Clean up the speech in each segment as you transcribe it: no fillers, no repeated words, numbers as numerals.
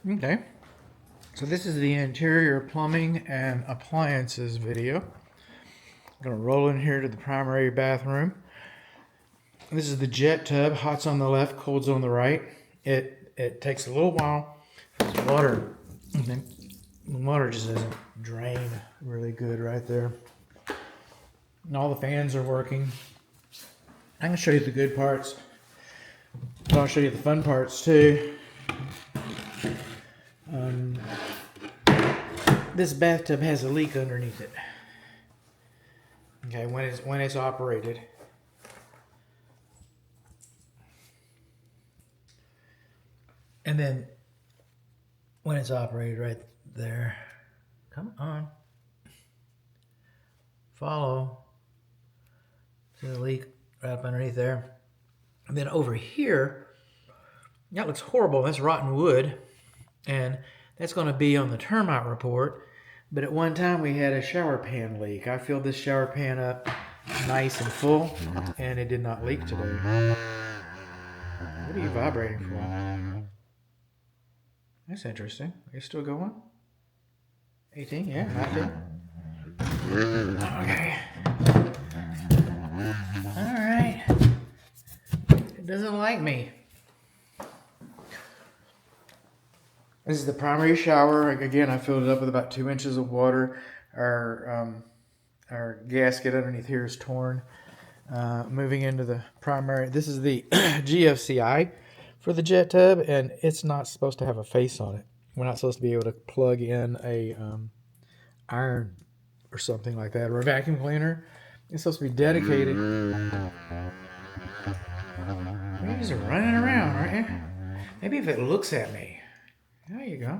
Okay, so this is the interior plumbing and appliances video. I'm gonna roll in here to the primary bathroom. This is the jet tub. Hot's on the left, cold's on the right. It takes a little while for the water. The water just doesn't drain really good right there. And all the fans are working. I can show you the good parts, but I'll show you the fun parts too. This bathtub has a leak underneath it. Okay, when it's operated. And then when it's operated right there, come on, follow. See the leak right up underneath there. And then over here, that looks horrible. That's rotten wood. And that's going to be on the termite report. But at one time we had a shower pan leak. I filled this shower pan up nice and full, and it did not leak today. What are you vibrating for? That's interesting. Are you still going? 18? Yeah, 19. Okay. Alright. It doesn't like me. This is the primary shower. Again, I filled it up with about 2 inches of water. Our gasket underneath here is torn. Moving into the primary, this is the GFCI for the jet tub, and it's not supposed to have a face on it. We're not supposed to be able to plug in a iron or something like that, or a vacuum cleaner. It's supposed to be dedicated. You're just running around, aren't you? Maybe if it looks at me. There you go.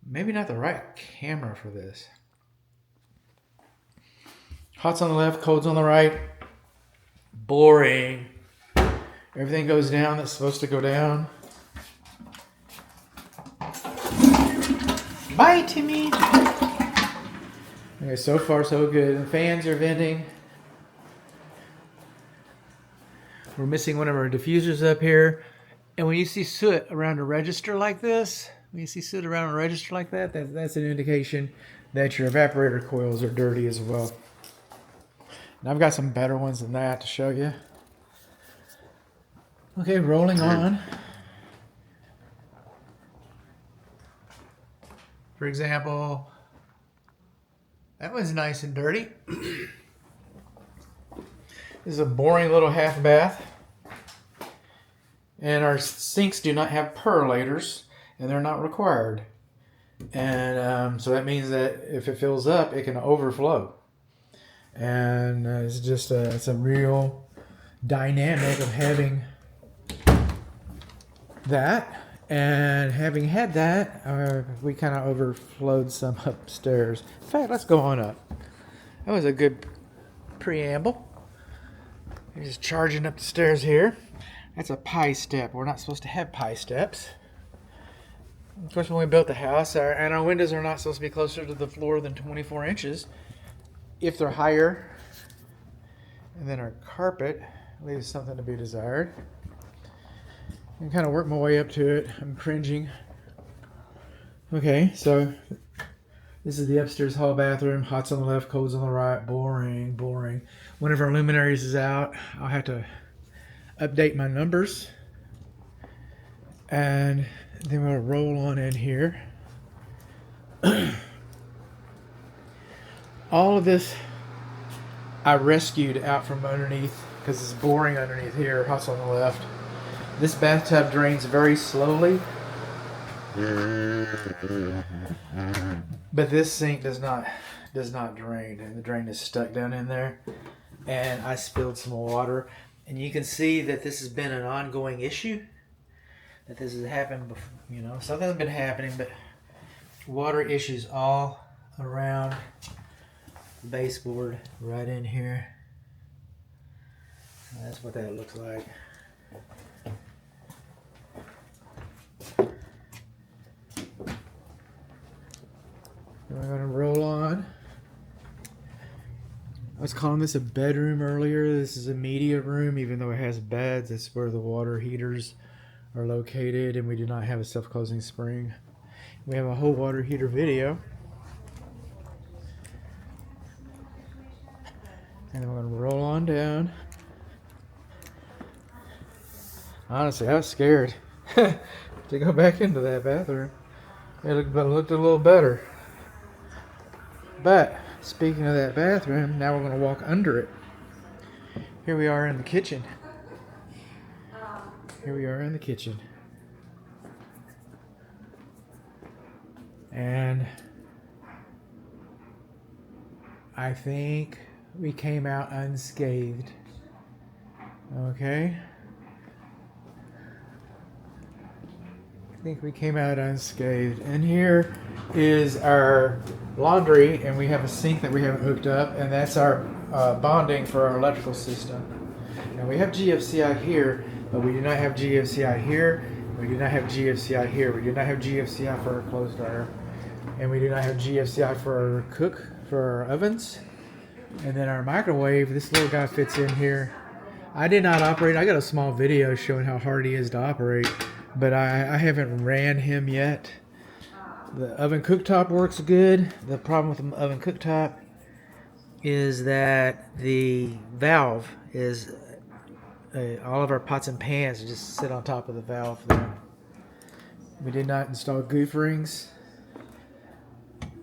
Maybe not the right camera for this. Hot's on the left, cold's on the right. Boring. Everything goes down that's supposed to go down. Bye, Timmy. Okay, so far so good. The fans are venting. We're missing one of our diffusers up here. And when you see soot around a register like this, that's an indication that your evaporator coils are dirty as well. And I've got some better ones than that to show you. Okay, rolling on. For example, that one's nice and dirty. This is a boring little half bath. And our sinks do not have percolators, and they're not required. And so that means that if it fills up, it can overflow. And it's a real dynamic of having that. And having had that, we kind of overflowed some upstairs. In fact, let's go on up. That was a good preamble. We're just charging up the stairs here. That's a pie step. We're not supposed to have pie steps. Of course, when we built the house, our windows are not supposed to be closer to the floor than 24 inches. If they're higher, and then our carpet leaves something to be desired. I can kind of work my way up to it. I'm cringing. Okay, so this is the upstairs hall bathroom. Hot's on the left, cold's on the right. Boring, boring. One of our luminaries is out. I'll have to update my numbers. And then we'll roll on in here. All of this I rescued out from underneath because it's boring underneath here. Hot's on the left. This bathtub drains very slowly. But this sink does not drain, and the drain is stuck down in there. And I spilled some water, and you can see that this has been an ongoing issue. That this has happened before, something's been happening, but water issues all around the baseboard right in here. That's what that looks like. We're going to roll on. I was calling this a bedroom earlier. This is a media room, even though it has beds. That's where the water heaters are located, and we do not have a self-closing spring. We have a whole water heater video. And then we're going to roll on down. Honestly, I was scared to go back into that bathroom. It looked a little better. But speaking of that bathroom, now we're going to walk under it. Here we are in the kitchen. Here we are in the kitchen. And I think we came out unscathed. Okay? I think we came out unscathed. And here is our laundry, and we have a sink that we haven't hooked up, and that's our bonding for our electrical system. Now we have GFCI here, but we do not have GFCI here. We do not have GFCI here. We do not have GFCI for our clothes dryer. And we do not have GFCI for our ovens. And then our microwave, this little guy fits in here. I did not operate. I got a small video showing how hard he is to operate, but I haven't ran him yet. The oven cooktop works good. The problem with the oven cooktop is that the valve is, all of our pots and pans just sit on top of the valve there. We did not install goof rings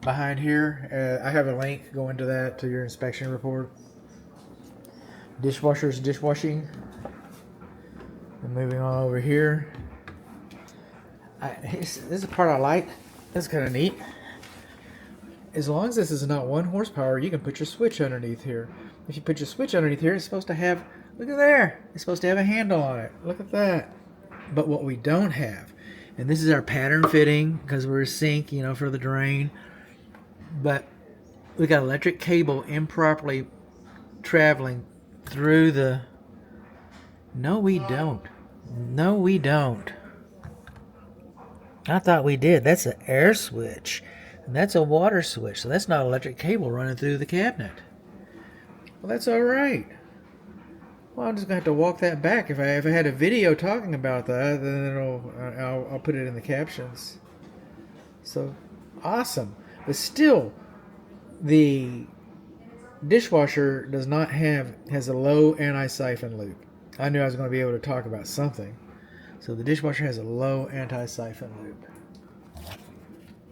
behind here. I have a link going to that, to your inspection report. Dishwasher's dishwashing. And moving on over here. This is the part I like. That's kind of neat. As long as this is not 1 horsepower, you can put your switch underneath here. If you put your switch underneath here, it's supposed to have, look at there, it's supposed to have a handle on it. Look at that. But what we don't have, and this is our pattern fitting because we're a sink, you know, for the drain. But we got electric cable improperly traveling through the, no we don't. No we don't. I thought we did. That's an air switch. And that's a water switch. So that's not electric cable running through the cabinet. Well, that's all right. Well, I'm just going to have to walk that back. If I had a video talking about that, then I'll put it in the captions. So, awesome. But still, the dishwasher has a low anti-siphon loop. I knew I was going to be able to talk about something. So the dishwasher has a low anti-siphon loop.